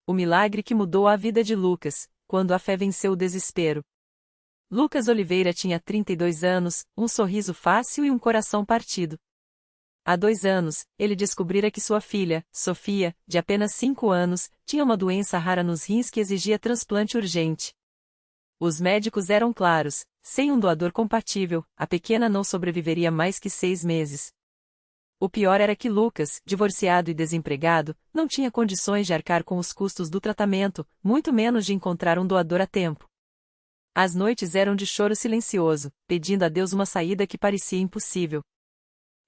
O milagre que mudou a vida de Lucas, quando a fé venceu o desespero. Lucas Oliveira tinha 32 anos, um sorriso fácil e um coração partido. Há 2 anos, ele descobrira que sua filha, Sofia, de apenas 5 anos, tinha uma doença rara nos rins que exigia transplante urgente. Os médicos eram claros: sem um doador compatível, a pequena não sobreviveria mais que 6 meses. O pior era que Lucas, divorciado e desempregado, não tinha condições de arcar com os custos do tratamento, muito menos de encontrar um doador a tempo. As noites eram de choro silencioso, pedindo a Deus uma saída que parecia impossível.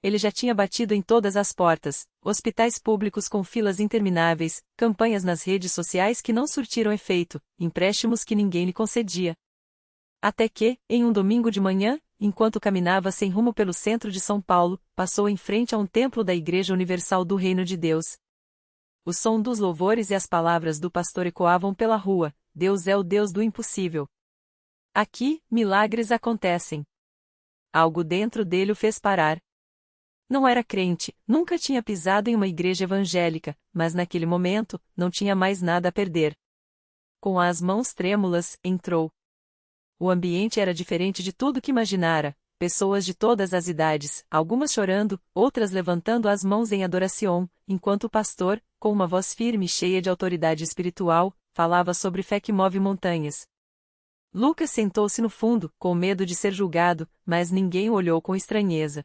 Ele já tinha batido em todas as portas: hospitais públicos com filas intermináveis, campanhas nas redes sociais que não surtiram efeito, empréstimos que ninguém lhe concedia. Até que, em um domingo de manhã, enquanto caminhava sem rumo pelo centro de São Paulo, passou em frente a um templo da Igreja Universal do Reino de Deus. O som dos louvores e as palavras do pastor ecoavam pela rua: Deus é o Deus do impossível. Aqui, milagres acontecem. Algo dentro dele o fez parar. Não era crente, nunca tinha pisado em uma igreja evangélica, mas naquele momento, não tinha mais nada a perder. Com as mãos trêmulas, entrou. O ambiente era diferente de tudo que imaginara: pessoas de todas as idades, algumas chorando, outras levantando as mãos em adoração, enquanto o pastor, com uma voz firme e cheia de autoridade espiritual, falava sobre fé que move montanhas. Lucas sentou-se no fundo, com medo de ser julgado, mas ninguém o olhou com estranheza.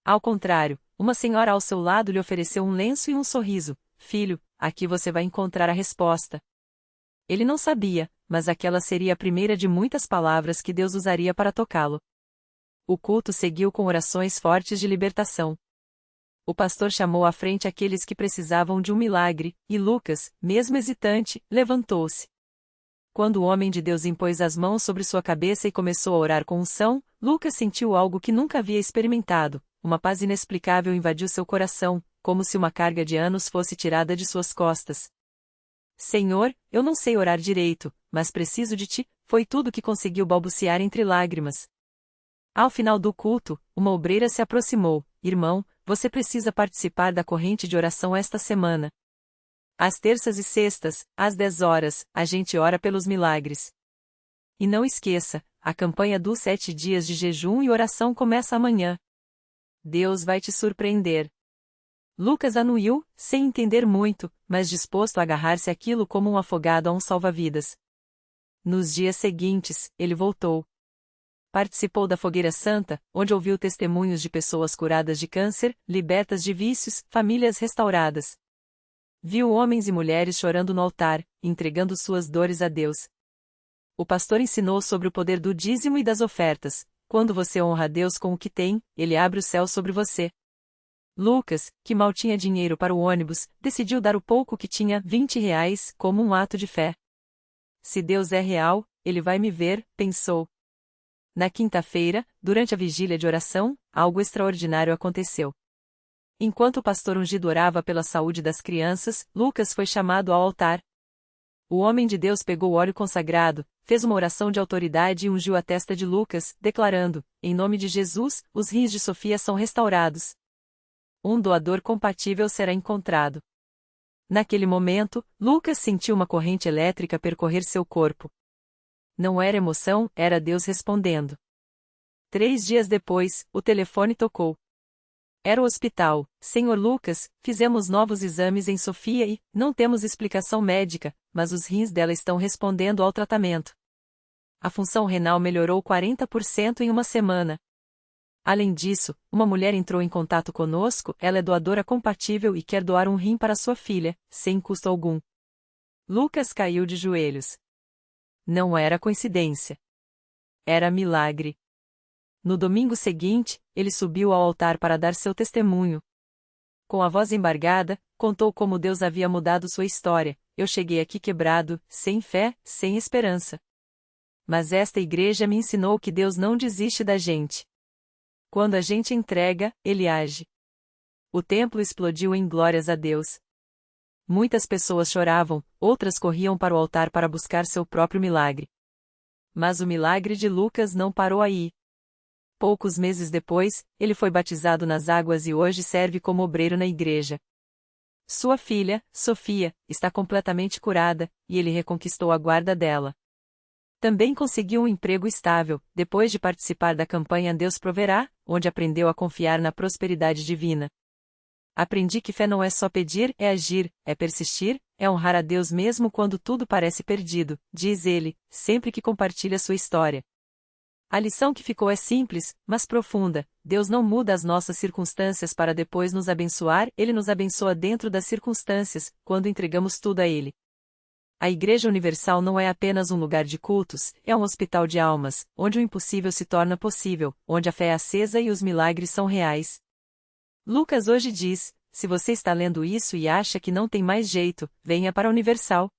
Ao contrário, uma senhora ao seu lado lhe ofereceu um lenço e um sorriso: Filho, aqui você vai encontrar a resposta. Ele não sabia, mas aquela seria a primeira de muitas palavras que Deus usaria para tocá-lo. O culto seguiu com orações fortes de libertação. O pastor chamou à frente aqueles que precisavam de um milagre, e Lucas, mesmo hesitante, levantou-se. Quando o homem de Deus impôs as mãos sobre sua cabeça e começou a orar com unção, Lucas sentiu algo que nunca havia experimentado: uma paz inexplicável invadiu seu coração, como se uma carga de anos fosse tirada de suas costas. Senhor, eu não sei orar direito, mas preciso de ti, foi tudo que conseguiu balbuciar entre lágrimas. Ao final do culto, uma obreira se aproximou: Irmão, você precisa participar da corrente de oração esta semana. Às terças e sextas, às 10 horas, a gente ora pelos milagres. E não esqueça, a campanha dos 7 dias de jejum e oração começa amanhã. Deus vai te surpreender. Lucas anuiu, sem entender muito, mas disposto a agarrar-se àquilo como um afogado a um salva-vidas. Nos dias seguintes, ele voltou. Participou da Fogueira Santa, onde ouviu testemunhos de pessoas curadas de câncer, libertas de vícios, famílias restauradas. Viu homens e mulheres chorando no altar, entregando suas dores a Deus. O pastor ensinou sobre o poder do dízimo e das ofertas: quando você honra a Deus com o que tem, Ele abre o céu sobre você. Lucas, que mal tinha dinheiro para o ônibus, decidiu dar o pouco que tinha, R$ 20, como um ato de fé. Se Deus é real, Ele vai me ver, pensou. Na quinta-feira, durante a vigília de oração, algo extraordinário aconteceu. Enquanto o pastor ungido orava pela saúde das crianças, Lucas foi chamado ao altar. O homem de Deus pegou o óleo consagrado, fez uma oração de autoridade e ungiu a testa de Lucas, declarando: Em nome de Jesus, os rins de Sofia são restaurados. Um doador compatível será encontrado. Naquele momento, Lucas sentiu uma corrente elétrica percorrer seu corpo. Não era emoção, era Deus respondendo. 3 dias depois, o telefone tocou. Era o hospital: Senhor Lucas, fizemos novos exames em Sofia e não temos explicação médica, mas os rins dela estão respondendo ao tratamento. A função renal melhorou 40% em uma semana. Além disso, uma mulher entrou em contato conosco, ela é doadora compatível e quer doar um rim para sua filha, sem custo algum. Lucas caiu de joelhos. Não era coincidência. Era milagre. No domingo seguinte, ele subiu ao altar para dar seu testemunho. Com a voz embargada, contou como Deus havia mudado sua história: Eu cheguei aqui quebrado, sem fé, sem esperança. Mas esta igreja me ensinou que Deus não desiste da gente. Quando a gente entrega, Ele age. O templo explodiu em glórias a Deus. Muitas pessoas choravam, outras corriam para o altar para buscar seu próprio milagre. Mas o milagre de Lucas não parou aí. Poucos meses depois, ele foi batizado nas águas e hoje serve como obreiro na igreja. Sua filha, Sofia, está completamente curada, e ele reconquistou a guarda dela. Também conseguiu um emprego estável, depois de participar da campanha Deus Proverá, onde aprendeu a confiar na prosperidade divina. Aprendi que fé não é só pedir, é agir, é persistir, é honrar a Deus mesmo quando tudo parece perdido, diz ele, sempre que compartilha sua história. A lição que ficou é simples, mas profunda: Deus não muda as nossas circunstâncias para depois nos abençoar, Ele nos abençoa dentro das circunstâncias, quando entregamos tudo a Ele. A Igreja Universal não é apenas um lugar de cultos, é um hospital de almas, onde o impossível se torna possível, onde a fé é acesa e os milagres são reais. Lucas hoje diz: se você está lendo isso e acha que não tem mais jeito, venha para a Universal.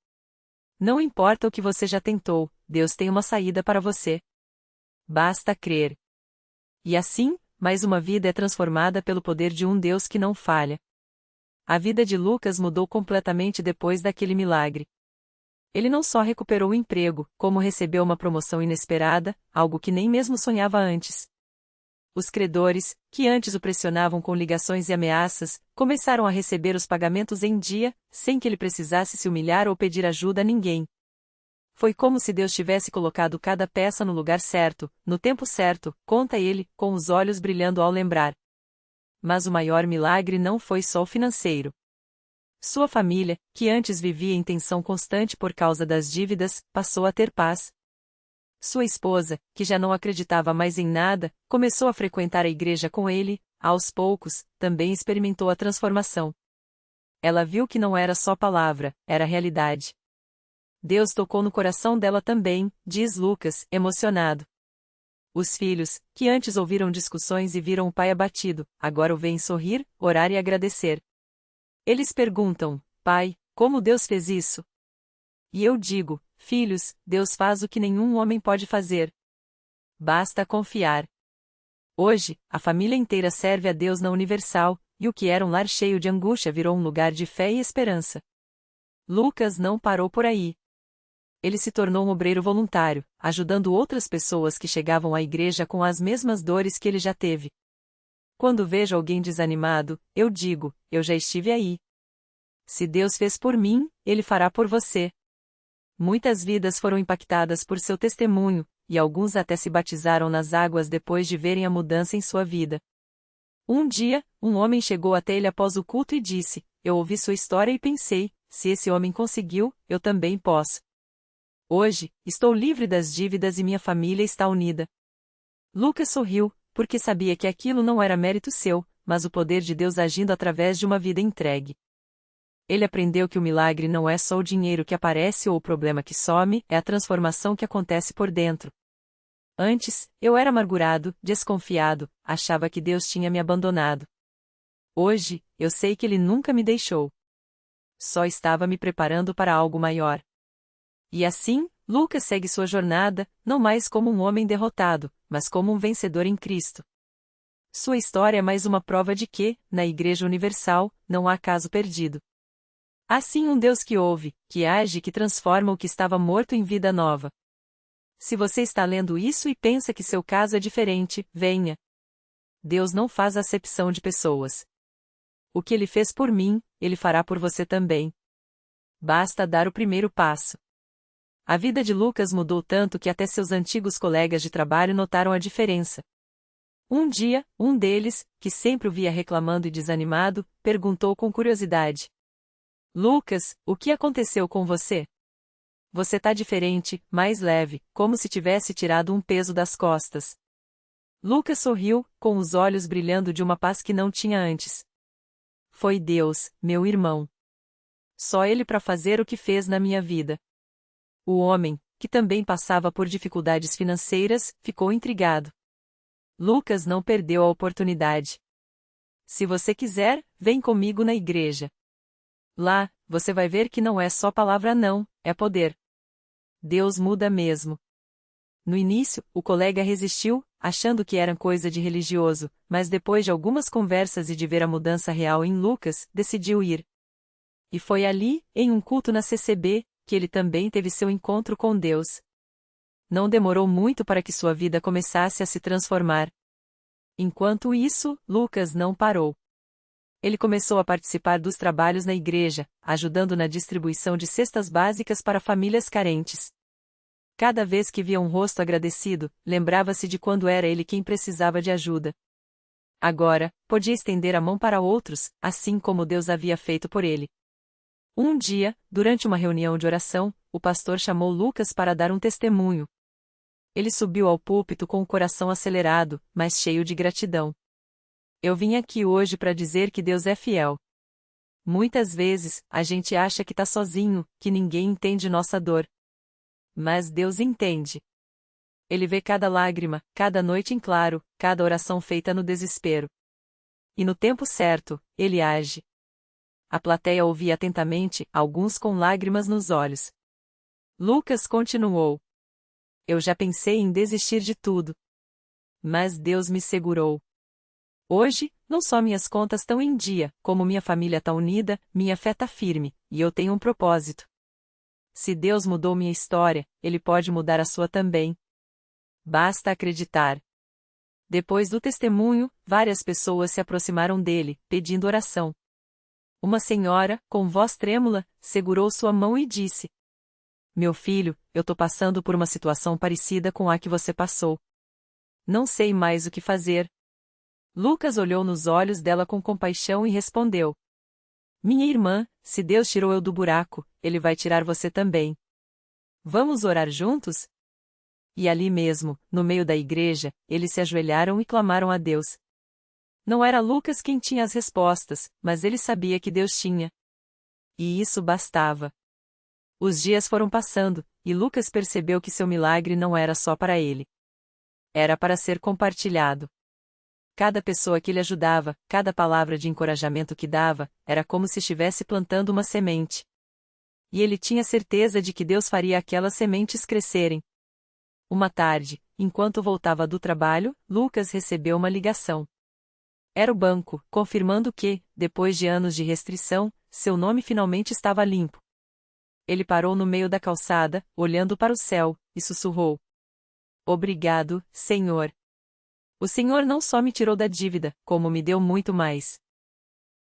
Não importa o que você já tentou, Deus tem uma saída para você. Basta crer. E assim, mais uma vida é transformada pelo poder de um Deus que não falha. A vida de Lucas mudou completamente depois daquele milagre. Ele não só recuperou o emprego, como recebeu uma promoção inesperada, algo que nem mesmo sonhava antes. Os credores, que antes o pressionavam com ligações e ameaças, começaram a receber os pagamentos em dia, sem que ele precisasse se humilhar ou pedir ajuda a ninguém. Foi como se Deus tivesse colocado cada peça no lugar certo, no tempo certo, conta ele, com os olhos brilhando ao lembrar. Mas o maior milagre não foi só o financeiro. Sua família, que antes vivia em tensão constante por causa das dívidas, passou a ter paz. Sua esposa, que já não acreditava mais em nada, começou a frequentar a igreja com ele, aos poucos, também experimentou a transformação. Ela viu que não era só palavra, era realidade. Deus tocou no coração dela também, diz Lucas, emocionado. Os filhos, que antes ouviram discussões e viram o pai abatido, agora o veem sorrir, orar e agradecer. Eles perguntam: Pai, como Deus fez isso? E eu digo: Filhos, Deus faz o que nenhum homem pode fazer. Basta confiar. Hoje, a família inteira serve a Deus na Universal, e o que era um lar cheio de angústia virou um lugar de fé e esperança. Lucas não parou por aí. Ele se tornou um obreiro voluntário, ajudando outras pessoas que chegavam à igreja com as mesmas dores que ele já teve. Quando vejo alguém desanimado, eu digo: eu já estive aí. Se Deus fez por mim, Ele fará por você. Muitas vidas foram impactadas por seu testemunho, e alguns até se batizaram nas águas depois de verem a mudança em sua vida. Um dia, um homem chegou até ele após o culto e disse: eu ouvi sua história e pensei, se esse homem conseguiu, eu também posso. Hoje, estou livre das dívidas e minha família está unida. Lucas sorriu, porque sabia que aquilo não era mérito seu, mas o poder de Deus agindo através de uma vida entregue. Ele aprendeu que o milagre não é só o dinheiro que aparece ou o problema que some, é a transformação que acontece por dentro. Antes, eu era amargurado, desconfiado, achava que Deus tinha me abandonado. Hoje, eu sei que Ele nunca me deixou. Só estava me preparando para algo maior. E assim, Lucas segue sua jornada, não mais como um homem derrotado, mas como um vencedor em Cristo. Sua história é mais uma prova de que, na Igreja Universal, não há caso perdido. Há sim um Deus que ouve, que age e que transforma o que estava morto em vida nova. Se você está lendo isso e pensa que seu caso é diferente, venha. Deus não faz acepção de pessoas. O que Ele fez por mim, Ele fará por você também. Basta dar o primeiro passo. A vida de Lucas mudou tanto que até seus antigos colegas de trabalho notaram a diferença. Um dia, um deles, que sempre o via reclamando e desanimado, perguntou com curiosidade: Lucas, o que aconteceu com você? Você tá diferente, mais leve, como se tivesse tirado um peso das costas. Lucas sorriu, com os olhos brilhando de uma paz que não tinha antes. Foi Deus, meu irmão. Só Ele para fazer o que fez na minha vida. O homem, que também passava por dificuldades financeiras, ficou intrigado. Lucas não perdeu a oportunidade. Se você quiser, vem comigo na igreja. Lá, você vai ver que não é só palavra não, é poder. Deus muda mesmo. No início, o colega resistiu, achando que era coisa de religioso, mas depois de algumas conversas e de ver a mudança real em Lucas, decidiu ir. E foi ali, em um culto na CCB, que ele também teve seu encontro com Deus. Não demorou muito para que sua vida começasse a se transformar. Enquanto isso, Lucas não parou. Ele começou a participar dos trabalhos na igreja, ajudando na distribuição de cestas básicas para famílias carentes. Cada vez que via um rosto agradecido, lembrava-se de quando era ele quem precisava de ajuda. Agora, podia estender a mão para outros, assim como Deus havia feito por ele. Um dia, durante uma reunião de oração, o pastor chamou Lucas para dar um testemunho. Ele subiu ao púlpito com o coração acelerado, mas cheio de gratidão. Eu vim aqui hoje para dizer que Deus é fiel. Muitas vezes, a gente acha que está sozinho, que ninguém entende nossa dor. Mas Deus entende. Ele vê cada lágrima, cada noite em claro, cada oração feita no desespero. E no tempo certo, Ele age. A plateia ouvia atentamente, alguns com lágrimas nos olhos. Lucas continuou. Eu já pensei em desistir de tudo. Mas Deus me segurou. Hoje, não só minhas contas estão em dia, como minha família está unida, minha fé está firme, e eu tenho um propósito. Se Deus mudou minha história, Ele pode mudar a sua também. Basta acreditar. Depois do testemunho, várias pessoas se aproximaram dele, pedindo oração. Uma senhora, com voz trêmula, segurou sua mão e disse: Meu filho, eu estou passando por uma situação parecida com a que você passou. Não sei mais o que fazer. Lucas olhou nos olhos dela com compaixão e respondeu: Minha irmã, se Deus tirou eu do buraco, Ele vai tirar você também. Vamos orar juntos? E ali mesmo, no meio da igreja, eles se ajoelharam e clamaram a Deus. Não era Lucas quem tinha as respostas, mas ele sabia que Deus tinha. E isso bastava. Os dias foram passando, e Lucas percebeu que seu milagre não era só para ele. Era para ser compartilhado. Cada pessoa que lhe ajudava, cada palavra de encorajamento que dava, era como se estivesse plantando uma semente. E ele tinha certeza de que Deus faria aquelas sementes crescerem. Uma tarde, enquanto voltava do trabalho, Lucas recebeu uma ligação. Era o banco, confirmando que, depois de anos de restrição, seu nome finalmente estava limpo. Ele parou no meio da calçada, olhando para o céu, e sussurrou: Obrigado, Senhor. O Senhor não só me tirou da dívida, como me deu muito mais.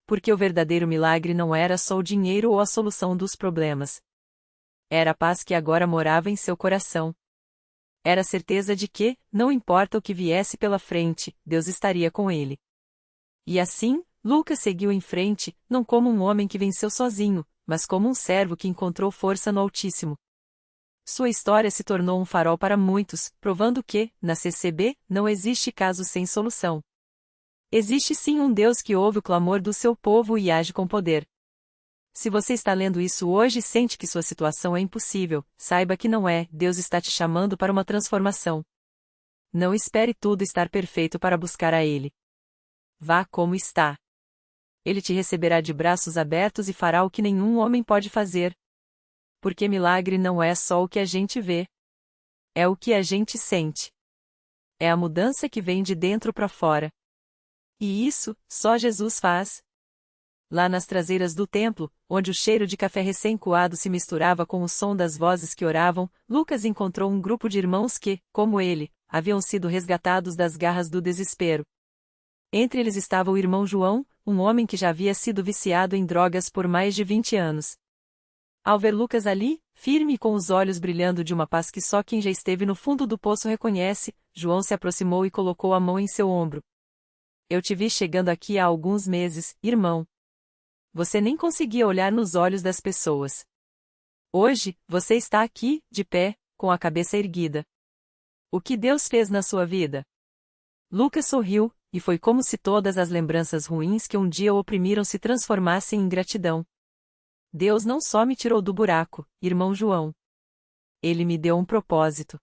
Porque o verdadeiro milagre não era só o dinheiro ou a solução dos problemas. Era a paz que agora morava em seu coração. Era a certeza de que, não importa o que viesse pela frente, Deus estaria com ele. E assim, Lucas seguiu em frente, não como um homem que venceu sozinho, mas como um servo que encontrou força no Altíssimo. Sua história se tornou um farol para muitos, provando que, na CCB, não existe caso sem solução. Existe sim um Deus que ouve o clamor do seu povo e age com poder. Se você está lendo isso hoje e sente que sua situação é impossível, saiba que não é, Deus está te chamando para uma transformação. Não espere tudo estar perfeito para buscar a Ele. Vá como está. Ele te receberá de braços abertos e fará o que nenhum homem pode fazer. Porque milagre não é só o que a gente vê. É o que a gente sente. É a mudança que vem de dentro para fora. E isso, só Jesus faz. Lá nas traseiras do templo, onde o cheiro de café recém-coado se misturava com o som das vozes que oravam, Lucas encontrou um grupo de irmãos que, como ele, haviam sido resgatados das garras do desespero. Entre eles estava o irmão João, um homem que já havia sido viciado em drogas por mais de 20 anos. Ao ver Lucas ali, firme e com os olhos brilhando de uma paz que só quem já esteve no fundo do poço reconhece, João se aproximou e colocou a mão em seu ombro. Eu te vi chegando aqui há alguns meses, irmão. Você nem conseguia olhar nos olhos das pessoas. Hoje, você está aqui, de pé, com a cabeça erguida. O que Deus fez na sua vida? Lucas sorriu, e foi como se todas as lembranças ruins que um dia o oprimiram se transformassem em gratidão. Deus não só me tirou do buraco, irmão João. Ele me deu um propósito.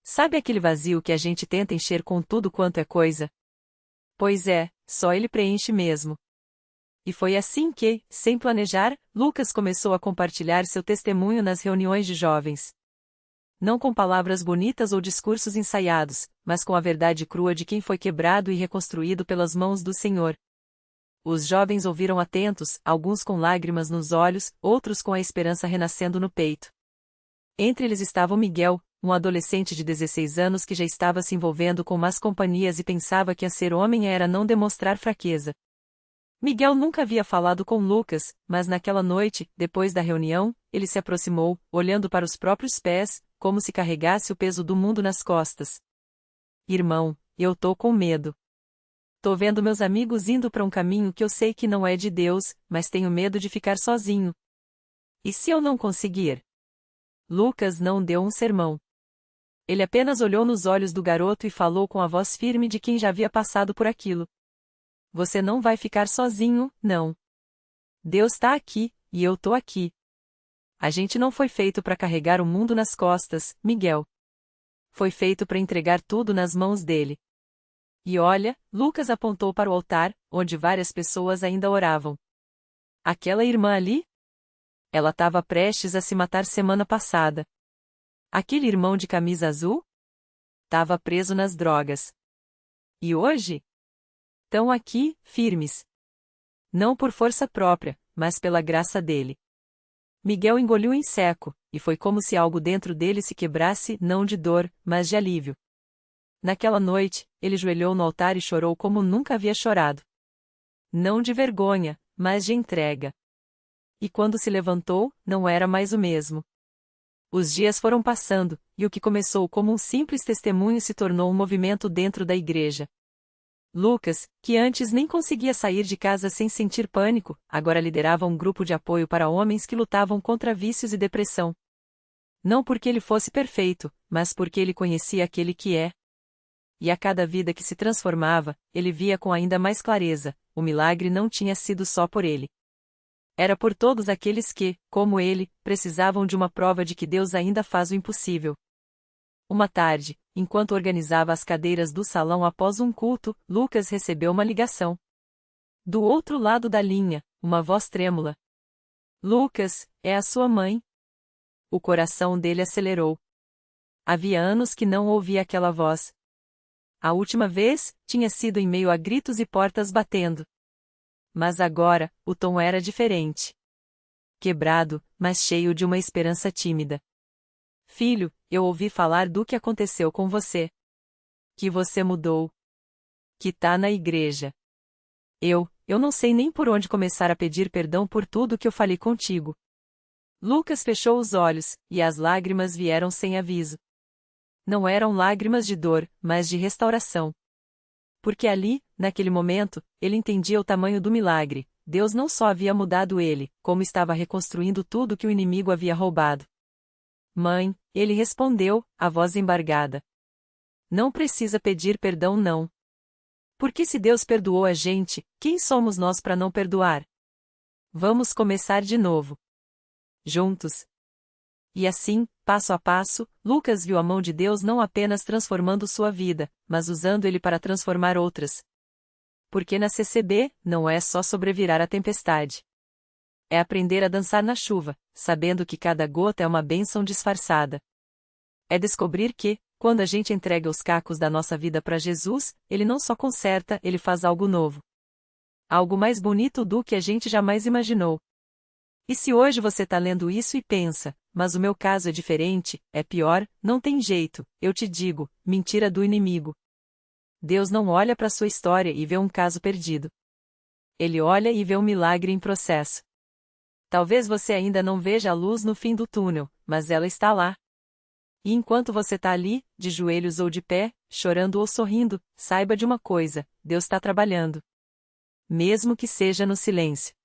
Sabe aquele vazio que a gente tenta encher com tudo quanto é coisa? Pois é, só Ele preenche mesmo. E foi assim que, sem planejar, Lucas começou a compartilhar seu testemunho nas reuniões de jovens. Não com palavras bonitas ou discursos ensaiados, mas com a verdade crua de quem foi quebrado e reconstruído pelas mãos do Senhor. Os jovens ouviram atentos, alguns com lágrimas nos olhos, outros com a esperança renascendo no peito. Entre eles estava o Miguel, um adolescente de 16 anos que já estava se envolvendo com más companhias e pensava que a ser homem era não demonstrar fraqueza. Miguel nunca havia falado com Lucas, mas naquela noite, depois da reunião, ele se aproximou, olhando para os próprios pés, como se carregasse o peso do mundo nas costas. Irmão, eu tô com medo. Tô vendo meus amigos indo para um caminho que eu sei que não é de Deus, mas tenho medo de ficar sozinho. E se eu não conseguir? Lucas não deu um sermão. Ele apenas olhou nos olhos do garoto e falou com a voz firme de quem já havia passado por aquilo. Você não vai ficar sozinho, não. Deus está aqui, e eu tô aqui. A gente não foi feito para carregar o mundo nas costas, Miguel. Foi feito para entregar tudo nas mãos dele. E olha, Lucas apontou para o altar, onde várias pessoas ainda oravam. Aquela irmã ali? Ela estava prestes a se matar semana passada. Aquele irmão de camisa azul? Estava preso nas drogas. E hoje? Estão aqui, firmes. Não por força própria, mas pela graça dele. Miguel engoliu em seco, e foi como se algo dentro dele se quebrasse, não de dor, mas de alívio. Naquela noite, ele joelhou no altar e chorou como nunca havia chorado. Não de vergonha, mas de entrega. E quando se levantou, não era mais o mesmo. Os dias foram passando, e o que começou como um simples testemunho se tornou um movimento dentro da igreja. Lucas, que antes nem conseguia sair de casa sem sentir pânico, agora liderava um grupo de apoio para homens que lutavam contra vícios e depressão. Não porque ele fosse perfeito, mas porque ele conhecia aquele que é. E a cada vida que se transformava, ele via com ainda mais clareza, o milagre não tinha sido só por ele. Era por todos aqueles que, como ele, precisavam de uma prova de que Deus ainda faz o impossível. Uma tarde, enquanto organizava as cadeiras do salão após um culto, Lucas recebeu uma ligação. Do outro lado da linha, uma voz trêmula. Lucas, é a sua mãe. O coração dele acelerou. Havia anos que não ouvia aquela voz. A última vez, tinha sido em meio a gritos e portas batendo. Mas agora, o tom era diferente. Quebrado, mas cheio de uma esperança tímida. Filho, eu ouvi falar do que aconteceu com você. Que você mudou. Que tá na igreja. Eu não sei nem por onde começar a pedir perdão por tudo que eu falei contigo. Lucas fechou os olhos, e as lágrimas vieram sem aviso. Não eram lágrimas de dor, mas de restauração. Porque ali, naquele momento, ele entendia o tamanho do milagre. Deus não só havia mudado ele, como estava reconstruindo tudo que o inimigo havia roubado. Mãe, ele respondeu, a voz embargada. Não precisa pedir perdão não. Porque se Deus perdoou a gente, quem somos nós para não perdoar? Vamos começar de novo. Juntos. E assim, passo a passo, Lucas viu a mão de Deus não apenas transformando sua vida, mas usando ele para transformar outras. Porque na CCB, não é só sobrevirar à tempestade. É aprender a dançar na chuva, sabendo que cada gota é uma bênção disfarçada. É descobrir que, quando a gente entrega os cacos da nossa vida para Jesus, Ele não só conserta, Ele faz algo novo. Algo mais bonito do que a gente jamais imaginou. E se hoje você está lendo isso e pensa, mas o meu caso é diferente, é pior, não tem jeito, eu te digo, mentira do inimigo. Deus não olha para sua história e vê um caso perdido. Ele olha e vê um milagre em processo. Talvez você ainda não veja a luz no fim do túnel, mas ela está lá. E enquanto você está ali, de joelhos ou de pé, chorando ou sorrindo, saiba de uma coisa, Deus está trabalhando. Mesmo que seja no silêncio.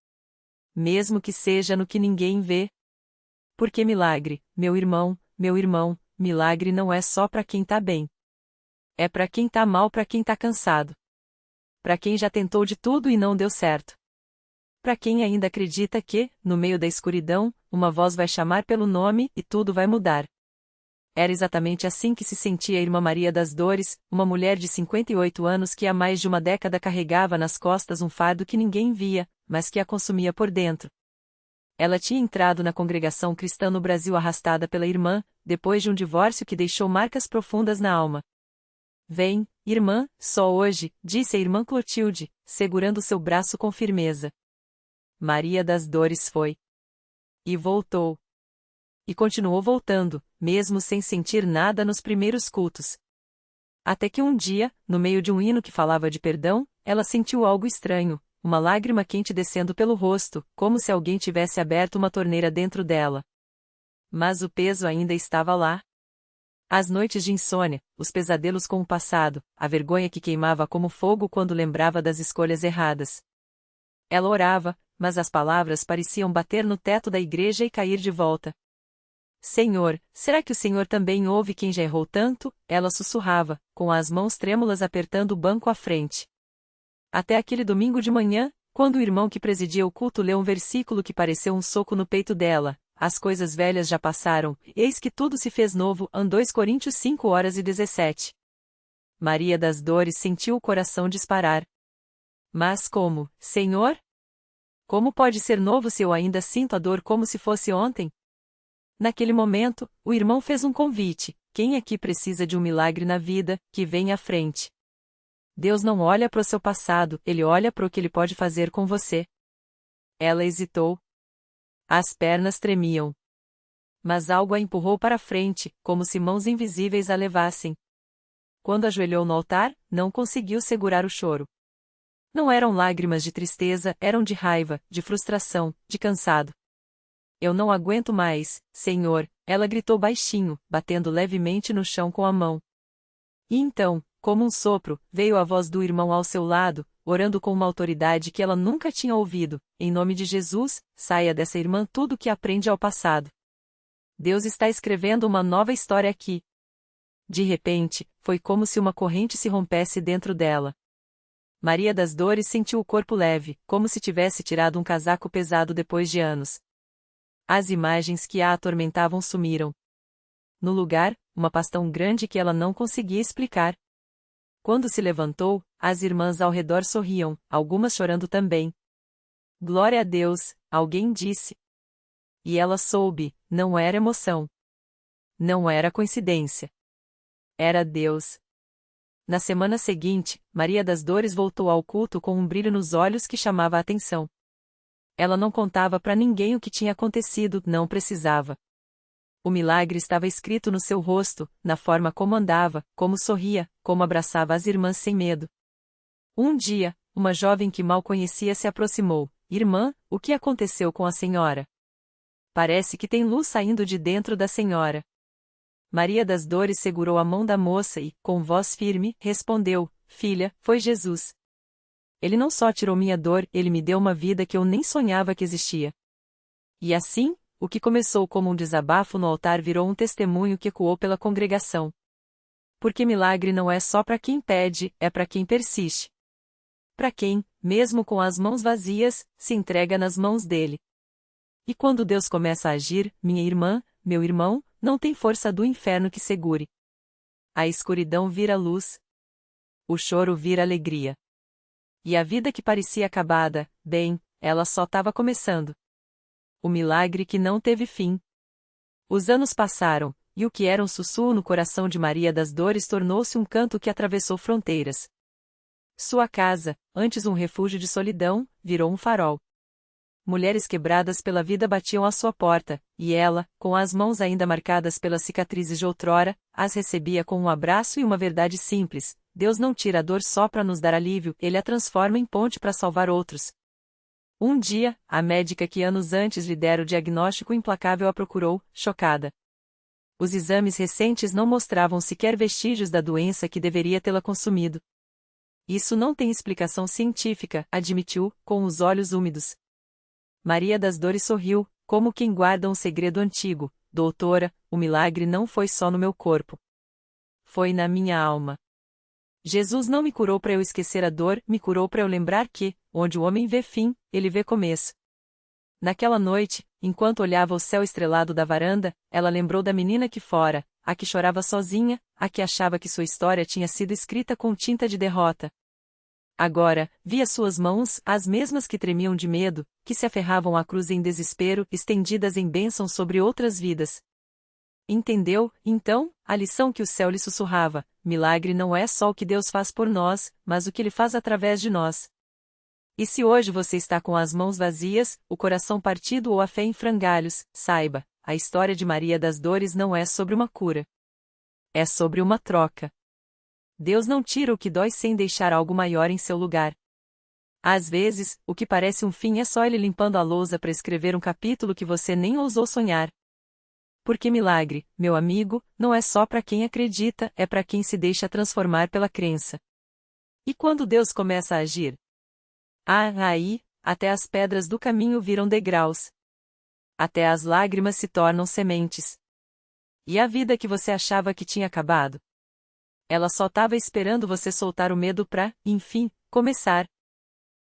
Mesmo que seja no que ninguém vê. Porque milagre, meu irmão, milagre não é só para quem está bem. É para quem está mal, para quem está cansado. Para quem já tentou de tudo e não deu certo. Para quem ainda acredita que, no meio da escuridão, uma voz vai chamar pelo nome e tudo vai mudar. Era exatamente assim que se sentia a Irmã Maria das Dores, uma mulher de 58 anos que há mais de uma década carregava nas costas um fardo que ninguém via, mas que a consumia por dentro. Ela tinha entrado na congregação cristã no Brasil arrastada pela irmã, depois de um divórcio que deixou marcas profundas na alma. Vem, irmã, só hoje, disse a irmã Clotilde, segurando seu braço com firmeza. Maria das Dores foi. E voltou. E continuou voltando, mesmo sem sentir nada nos primeiros cultos. Até que um dia, no meio de um hino que falava de perdão, ela sentiu algo estranho, uma lágrima quente descendo pelo rosto, como se alguém tivesse aberto uma torneira dentro dela. Mas o peso ainda estava lá. As noites de insônia, os pesadelos com o passado, a vergonha que queimava como fogo quando lembrava das escolhas erradas. Ela orava, mas as palavras pareciam bater no teto da igreja e cair de volta. Senhor, será que o Senhor também ouve quem já errou tanto? Ela sussurrava, com as mãos trêmulas apertando o banco à frente. Até aquele domingo de manhã, quando o irmão que presidia o culto leu um versículo que pareceu um soco no peito dela: as coisas velhas já passaram, eis que tudo se fez novo. 2 Coríntios 5:17. Maria das Dores sentiu o coração disparar. Mas como, Senhor? Como pode ser novo se eu ainda sinto a dor como se fosse ontem? Naquele momento, o irmão fez um convite: quem aqui precisa de um milagre na vida, que venha à frente. Deus não olha para o seu passado, Ele olha para o que Ele pode fazer com você. Ela hesitou. As pernas tremiam. Mas algo a empurrou para frente, como se mãos invisíveis a levassem. Quando ajoelhou no altar, não conseguiu segurar o choro. Não eram lágrimas de tristeza, eram de raiva, de frustração, de cansado. Eu não aguento mais, Senhor, ela gritou baixinho, batendo levemente no chão com a mão. E então, como um sopro, veio a voz do irmão ao seu lado, orando com uma autoridade que ela nunca tinha ouvido: em nome de Jesus, saia dessa irmã tudo o que aprende ao passado. Deus está escrevendo uma nova história aqui. De repente, foi como se uma corrente se rompesse dentro dela. Maria das Dores sentiu o corpo leve, como se tivesse tirado um casaco pesado depois de anos. As imagens que a atormentavam sumiram. No lugar, uma paz tão grande que ela não conseguia explicar. Quando se levantou, as irmãs ao redor sorriam, algumas chorando também. Glória a Deus, alguém disse. E ela soube, não era emoção. Não era coincidência. Era Deus. Na semana seguinte, Maria das Dores voltou ao culto com um brilho nos olhos que chamava a atenção. Ela não contava para ninguém o que tinha acontecido, não precisava. O milagre estava escrito no seu rosto, na forma como andava, como sorria, como abraçava as irmãs sem medo. Um dia, uma jovem que mal conhecia se aproximou: Irmã, o que aconteceu com a senhora? Parece que tem luz saindo de dentro da senhora. Maria das Dores segurou a mão da moça e, com voz firme, respondeu: Filha, foi Jesus. Ele não só tirou minha dor, ele me deu uma vida que eu nem sonhava que existia. E assim, o que começou como um desabafo no altar virou um testemunho que ecoou pela congregação. Porque milagre não é só para quem pede, é para quem persiste. Para quem, mesmo com as mãos vazias, se entrega nas mãos dele. E quando Deus começa a agir, minha irmã, meu irmão, não tem força do inferno que segure. A escuridão vira luz. O choro vira alegria. E a vida que parecia acabada, bem, ela só estava começando. O milagre que não teve fim. Os anos passaram, e o que era um sussurro no coração de Maria das Dores tornou-se um canto que atravessou fronteiras. Sua casa, antes um refúgio de solidão, virou um farol. Mulheres quebradas pela vida batiam à sua porta, e ela, com as mãos ainda marcadas pelas cicatrizes de outrora, as recebia com um abraço e uma verdade simples: Deus não tira a dor só para nos dar alívio, Ele a transforma em ponte para salvar outros. Um dia, a médica que anos antes lhe dera o diagnóstico implacável a procurou, chocada. Os exames recentes não mostravam sequer vestígios da doença que deveria tê-la consumido. Isso não tem explicação científica, admitiu, com os olhos úmidos. Maria das Dores sorriu, como quem guarda um segredo antigo: Doutora, o milagre não foi só no meu corpo. Foi na minha alma. Jesus não me curou para eu esquecer a dor, me curou para eu lembrar que, onde o homem vê fim, ele vê começo. Naquela noite, enquanto olhava o céu estrelado da varanda, ela lembrou da menina que fora, a que chorava sozinha, a que achava que sua história tinha sido escrita com tinta de derrota. Agora, via suas mãos, as mesmas que tremiam de medo, que se aferravam à cruz em desespero, estendidas em bênção sobre outras vidas. Entendeu, então, a lição que o céu lhe sussurrava: milagre não é só o que Deus faz por nós, mas o que Ele faz através de nós. E se hoje você está com as mãos vazias, o coração partido ou a fé em frangalhos, saiba, a história de Maria das Dores não é sobre uma cura. É sobre uma troca. Deus não tira o que dói sem deixar algo maior em seu lugar. Às vezes, o que parece um fim é só ele limpando a lousa para escrever um capítulo que você nem ousou sonhar. Porque milagre, meu amigo, não é só para quem acredita, é para quem se deixa transformar pela crença. E quando Deus começa a agir? Aí, até as pedras do caminho viram degraus. Até as lágrimas se tornam sementes. E a vida que você achava que tinha acabado? Ela só estava esperando você soltar o medo para, enfim, começar.